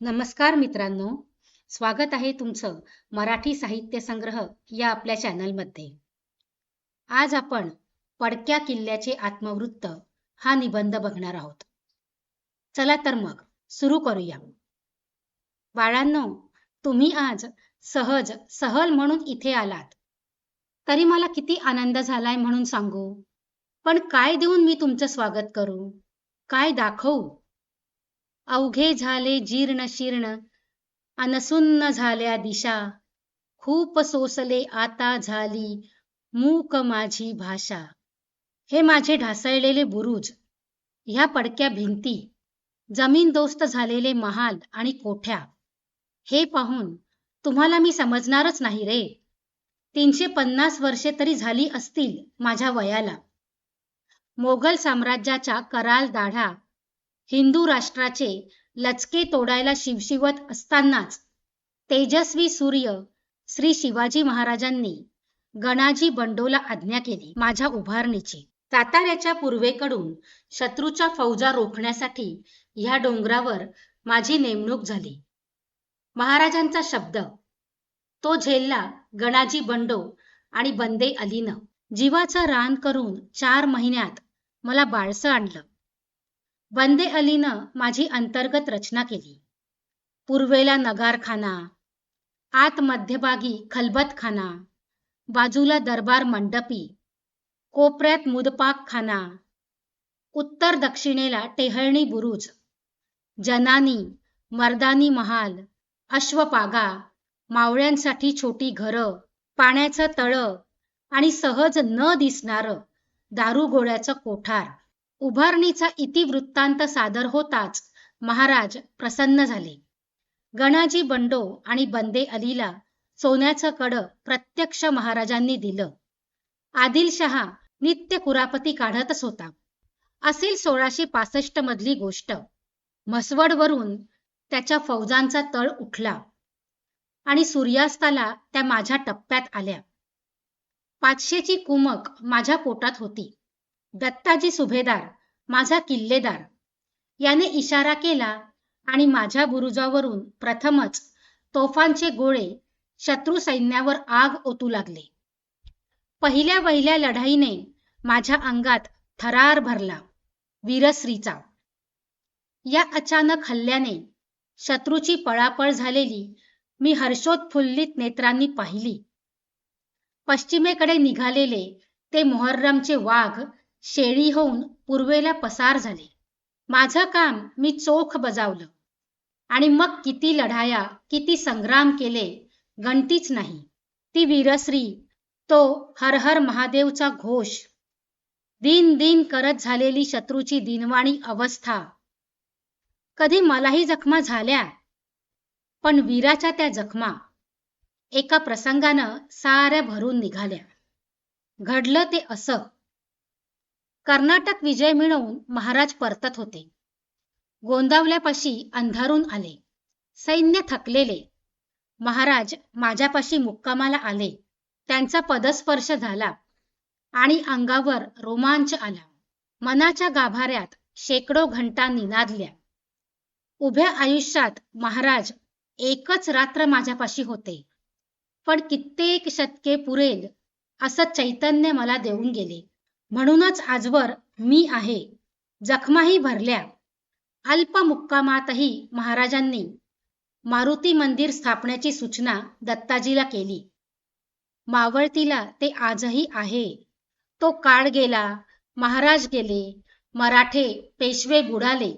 नमस्कार मित्रांनो, स्वागत आहे तुमचं मराठी साहित्य संग्रह या आपल्या चॅनलमध्ये. आज आपण पडक्या किल्ल्याचे आत्मवृत्त हा निबंध बघणार आहोत. चला तर मग सुरू करूया. बाळांनो, तुम्ही आज सहल म्हणून इथे आलात, तरी मला किती आनंद झालाय म्हणून सांगू. पण काय देऊन मी तुमचं स्वागत करू, काय दाखवू? अवघे झाले जीर्ण शीर्ण अनसुन्न झाल्या दिशा, खूप सोसले आता झाली मूक माझी भाषा. हे माझे ढासळलेले बुरुज, ह्या पडक्या भिंती, जमीनदोस्त झालेले महाल आणि कोठ्या, हे पाहून तुम्हाला मी समजणारच नाही रे. 350 वर्षे तरी झाली असतील माझ्या वयाला. मोगल साम्राज्याच्या कराल दाढा, हिंदू राष्ट्राचे लचके तोडायला शिवशिवत असतानाच तेजस्वी सूर्य श्री शिवाजी महाराजांनी गणाजी बंडोला आज्ञा केली माझ्या उभारणीची. साताऱ्याच्या पूर्वेकडून शत्रूच्या फौजा रोखण्यासाठी ह्या डोंगरावर माझी नेमणूक झाली. महाराजांचा शब्द तो झेलला गणाजी बंडो आणि बंदे अलीनं. जीवाचं रान करून 4 महिन्यात मला बाळसं आणलं. बंदे अलीनं माझी अंतर्गत रचना केली. पूर्वेला नगारखाना, आत मध्यभागी खलबतखाना, बाजूला दरबार मंडपी, कोपऱ्यात मुदपाकखाना, उत्तर दक्षिणेला टेहळणी बुरुज, जनानी मर्दानी महाल, अश्वपागा, मावळ्यांसाठी छोटी घरं, पाण्याचं तळं आणि सहज न दिसणारं दारुगोळ्याचं कोठार. उभारणीचा इतिवृत्तांत सादर होताच महाराज प्रसन्न झाले. गणाजी बंडो आणि बंदे अलीला सोन्याचं कडं प्रत्यक्ष महाराजांनी दिलं. आदिलशहा नित्य कुरापती काढतच होता. असेल 1665 मधली गोष्ट. म्हसवडवरून त्याच्या फौजांचा तळ उठला आणि सूर्यास्ताला त्या माझ्या टप्प्यात आल्या. 500ची कुमक माझ्या पोटात होती. दत्ताजी सुभेदार, माझा किल्लेदार, याने इशारा केला आणि माझ्या बुरुजावरून प्रथमच तोफांचे गोळे शत्रू सैन्यावर आग ओतू लागले. पहिल्या वहिल्या लढाईने माझ्या अंगात थरार भरला वीरश्रीचा. या अचानक हल्ल्याने शत्रूची पळापळ झालेली मी हर्षोत्फुल्लित नेत्रांनी पाहिली. पश्चिमेकडे निघालेले ते मोहर्रमचे वाघ शेळी होऊन पूर्वेला पसार झाले. माझं काम मी चोख बजावलं आणि मग किती लढाया, किती संग्राम केले गणतीच नाही. ती वीरश्री, तो हर हर महादेवचा घोष, दिन दिन करत झालेली शत्रूची दिनवाणी अवस्था. कधी मलाही जखमा झाल्या, पण वीराच्या त्या जखमा एका प्रसंगानं साऱ्या भरून निघाल्या. घडलं ते असं. कर्नाटक विजय मिळवून महाराज परतत होते. गोंदावल्यापाशी अंधारून आले. सैन्य थकलेले. महाराज माझ्यापाशी मुक्कामाला आले. त्यांचा पदस्पर्श झाला आणि अंगावर रोमांच आला. मनाच्या गाभाऱ्यात शेकडो घंटा निनादल्या. उभ्या आयुष्यात महाराज एकच रात्र माझ्यापाशी होते, पण कित्येक शतके पुरेल असं चैतन्य मला देऊन गेले. म्हणूनच आजवर मी आहे. जखमाही भरल्या. अल्प मुक्कामातही महाराजांनी मारुती मंदिर स्थापण्याची सूचना दत्ताजीला केली. मावळतीला ते आजही आहे. तो काळ गेला, महाराज गेले, मराठे पेशवे बुडाले,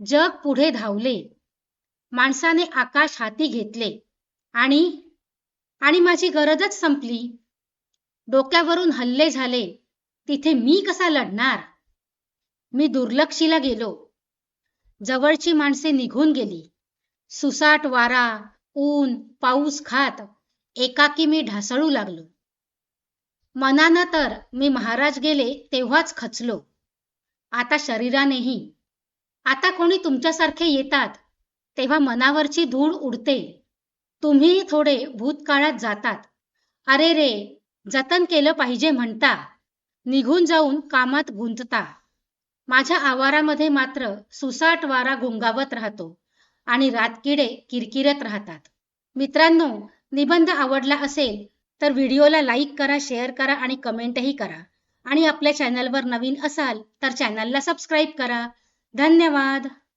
जग पुढे धावले, माणसाने आकाश हाती घेतले आणि माझी गरजच संपली. डोक्यावरून हल्ले झाले, तिथे मी कसा लढणार? मी दुर्लक्षीला गेलो. जवळची माणसे निघून गेली. सुसाट वारा, ऊन, पाऊस खात एकाकी मी ढासळू लागलो. मनानं तर मी महाराज गेले तेव्हाच खचलो. आता शरीरानेही. आता कोणी तुमच्यासारखे येतात तेव्हा मनावरची धूळ उडते. तुम्ही थोडे भूतकाळात जातात. अरे रे, जतन केलं पाहिजे म्हणता, निघून जाऊन कामात गुंतता. माझ्या आवारामध्ये मात्र सुसाट वारा घोंगावत राहतो आणि रातकिडे किरकिरत राहतात. मित्रांनो, निबंध आवडला असेल तर व्हिडिओला लाईक करा, शेअर करा आणि कमेंटही करा. आणि आपल्या चॅनलवर नवीन असाल तर चॅनलला सबस्क्राईब करा. धन्यवाद.